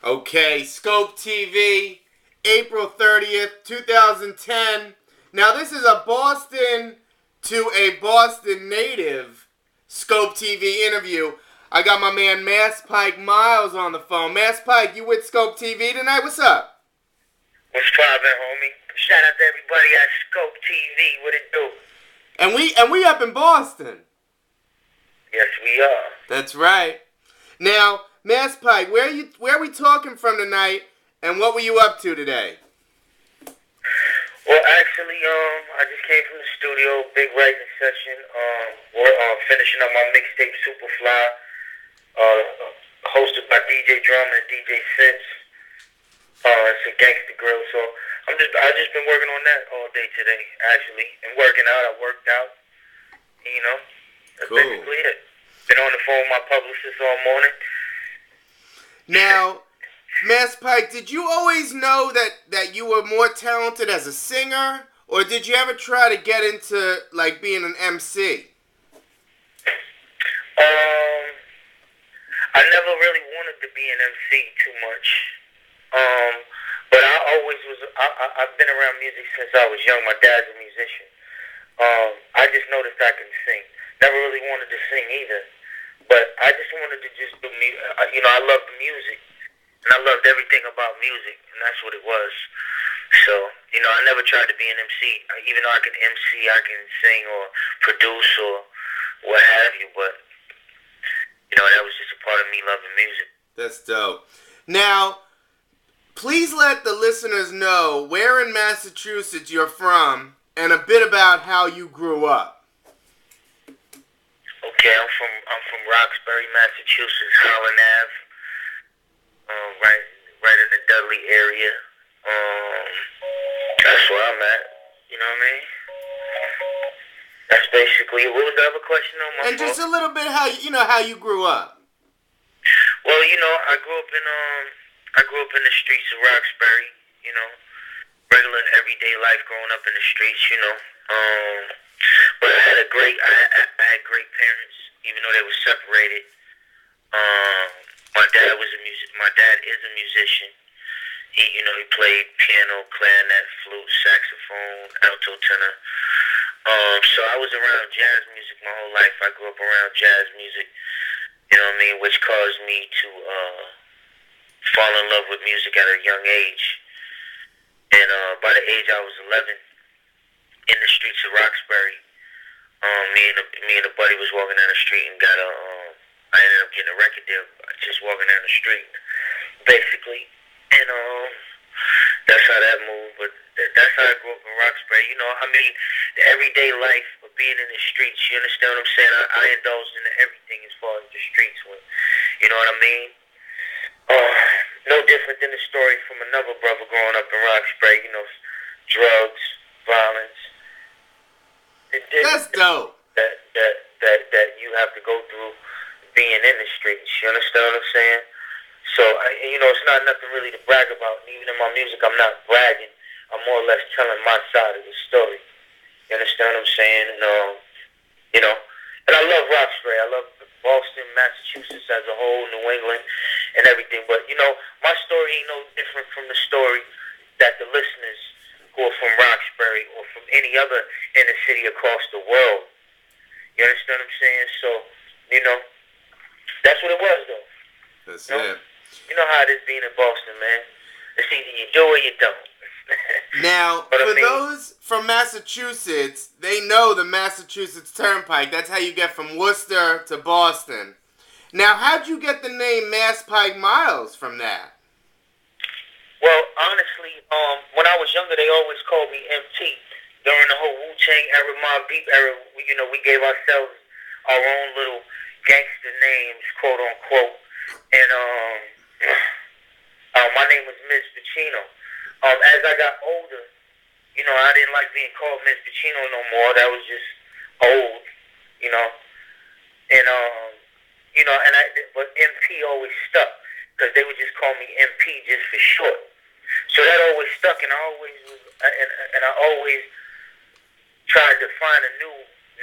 Okay, Skope TV, April 30th, 2010. Now, this is a Boston to a Boston native Skope TV interview. I got my man Pike Miles on the phone. Pike, you with Skope TV tonight? What's up? What's poppin', homie? Shout out to everybody at Skope TV. What it do? And we up in Boston. Yes, we are. That's right. Now, Pike, where are we talking from tonight, and what were you up to today? Well, actually, I just came from the studio, big writing session. We're finishing up my mixtape Superfly, hosted by DJ Drum and DJ Sips. It's a gangster grill, so I just been working on that all day today, actually, and working out. I worked out, that's cool. Basically it. Been on the phone with my publicist all morning. Now, Pike, did you always know that you were more talented as a singer, or did you ever try to get into, like, being an MC? I never really wanted to be an MC too much. But I always was, I've been around music since I was young. My dad's a musician. I just noticed I can sing. Never really wanted to sing either. But I just wanted to just do music. I loved the music. And I loved everything about music. And that's what it was. So, I never tried to be an MC. Even though I can MC, I can sing or produce or what have you. But, that was just a part of me loving music. That's dope. Now, please let the listeners know where in Massachusetts you're from and a bit about how you grew up. Okay, I'm from Roxbury, Massachusetts, Holland Ave, right in the Dudley area. That's where I'm at. You know what I mean? That's basically it. What was the other question on my phone? And just a little bit how you grew up. Well, I grew up in the streets of Roxbury. Regular everyday life growing up in the streets. But I had great parents, even though they were separated. My dad is a musician. He played piano, clarinet, flute, saxophone, alto tenor. So I was around jazz music my whole life. I grew up around jazz music, which caused me to fall in love with music at a young age. And by the age I was 11, in the streets of Roxbury, me and a buddy was walking down the street and I ended up getting a record deal just walking down the street, basically. And that's how that moved. But that's how I grew up in Roxbury. The everyday life of being in the streets. You understand what I'm saying? I indulged in everything as far as the streets went. You know what I mean? No different than the story from another brother growing up in Roxbury. Drugs, violence. That's dope. That you have to go through being in the streets. You understand what I'm saying? So, it's not nothing really to brag about. And even in my music, I'm not bragging. I'm more or less telling my side of the story. You understand what I'm saying? And, and I love Roxbury. I love Boston, Massachusetts as a whole, New England, and everything. But, my story ain't no different from the story that the listeners who are from Roxbury or from any other inner city across the world. You understand what I'm saying? So, that's what it was, though. That's it. You know how it is being in Boston, man. It's either you do or you don't. Now, for those from Massachusetts, they know the Massachusetts Turnpike. That's how you get from Worcester to Boston. Now, how'd you get the name Pike Miles from that? Well, honestly, when I was younger, they always called me MT. During the whole Wu-Tang era, Mobb Deep era, we gave ourselves our own little gangster names, quote unquote. And my name was Miss Pacino. As I got older, I didn't like being called Miss Pacino no more. That was just old, And but MP always stuck because they would just call me MP just for short. So that always stuck, and I always tried to find a new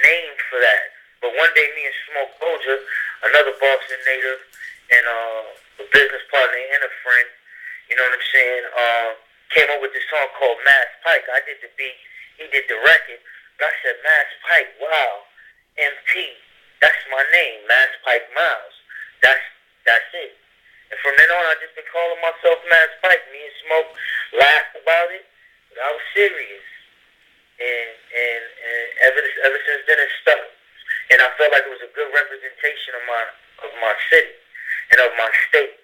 name for that. But one day, me and Smoke Boja, another Boston native, and a business partner and a friend. You know what I'm saying? Came up with this song called Mass Pike. I did the beat, he did the record. But I said, Mass Pike, wow, MT, that's my name, Mass Pike Miles. That's it. And from then on, I just been calling myself Mass Pike. Me and Smoke laughed about it, but I was serious. And ever since then, it's stuck. And I felt like it was a good representation of my city and of my state.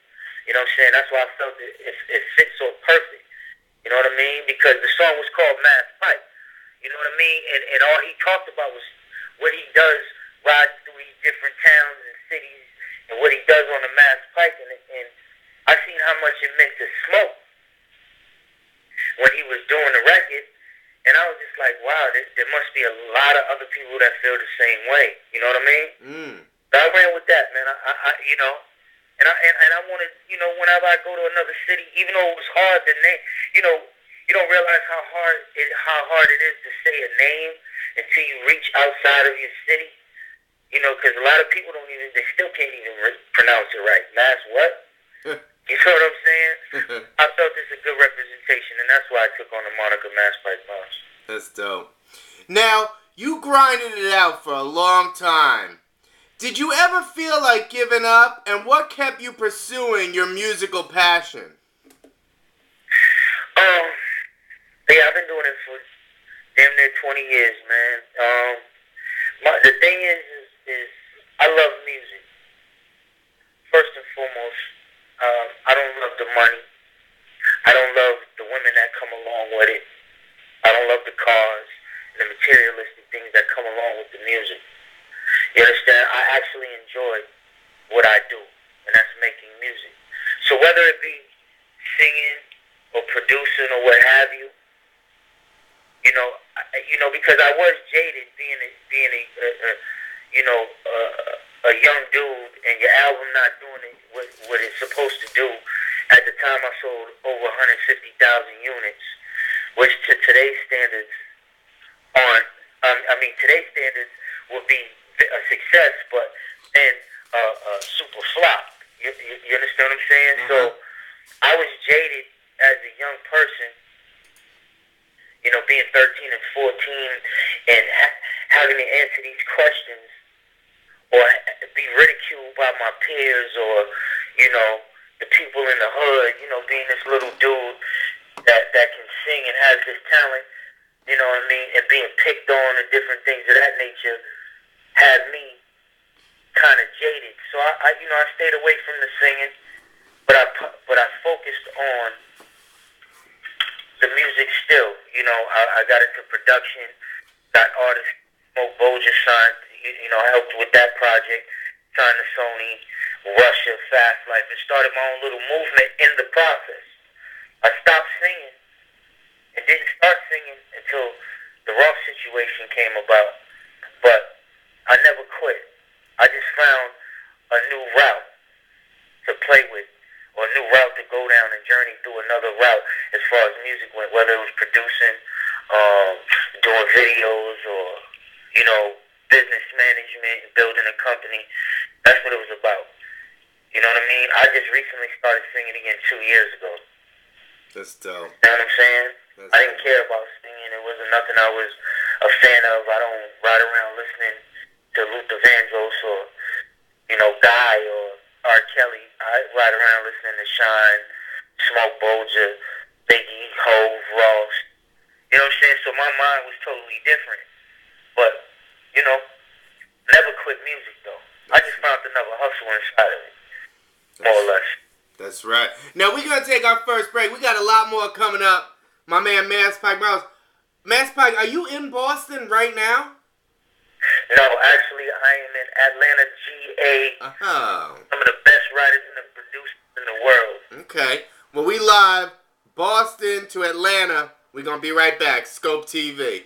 You know what I'm saying? That's why I felt it fit so perfect. You know what I mean? Because the song was called Mass Pike. You know what I mean? And all he talked about was what he does riding through these different towns and cities and what he does on the Mass Pike. And I seen how much it meant to Smoke when he was doing the record. And I was just like, wow, there must be a lot of other people that feel the same way. You know what I mean? So I ran with that, man. I you know, and I wanted, you know, whenever I go to another city, even though it was hard to name, you know, you don't realize how hard it is to say a name until you reach outside of your city. You know, because a lot of people they still can't even pronounce it right. Mass what? You know what I'm saying? I felt this a good representation, and that's why I took on the moniker Mass Pike Miles. That's dope. Now, you grinded it out for a long time. Did you ever feel like giving up, and what kept you pursuing your musical passion? Yeah, I've been doing it for damn near 20 years, man. The thing is I love music. First and foremost, I don't love the money. I don't love the women that come along with it. I don't love the cars and the materialistic things that come along with the music. You understand? I actually enjoy what I do, and that's making music. So whether it be singing or producing or what have you, because I was jaded being a young dude, and your album not doing it what it's supposed to do. At the time, I sold over 150,000 units, which to today's standards today's standards would be a success, but then super flop. You understand what I'm saying? Mm-hmm. So I was jaded as a young person, you know, being 13 and 14 and having to answer these questions or be ridiculed by my peers or, you know, the people in the hood, you know, being this little dude that can sing and has this talent, you know what I mean, and being picked on and different things of that nature had me kind of jaded. So I stayed away from the singing, but I focused on the music still. You know, I got into production, got artists, Smoke Bolger signed, you know, I helped with that project, signed to Sony, Russia, Fast Life, and started my own little movement in the process. I stopped singing and didn't start singing until the Ross situation came about, but I never quit. I just found a new route to play with, or a new route to go down and journey through another route as far as music went, whether it was producing, doing videos, or, you know, business management, building a company. That's what it was about. You know what I mean? I just recently started singing again 2 years ago. That's dope. You know what I'm saying? I didn't care about singing. It wasn't nothing I was a fan of. I don't ride around listening to Luther Vandross or, you know, Guy or R. Kelly. I ride around listening to Shine, Smoke Bolger, Biggie, Hove, Ross. You know what I'm saying? So my mind was totally different. But, you know, never quit music, though. I just found another hustle inside of it, more or less. That's right. Now, we're going to take our first break. We got a lot more coming up. My man, Mass Pike Miles. Mass Pike, are you in Boston right now? No, actually, I am in Atlanta, GA. Some of the best writers and producers in the world. Okay. Well, we live, Boston to Atlanta. We're going to be right back. Skope TV.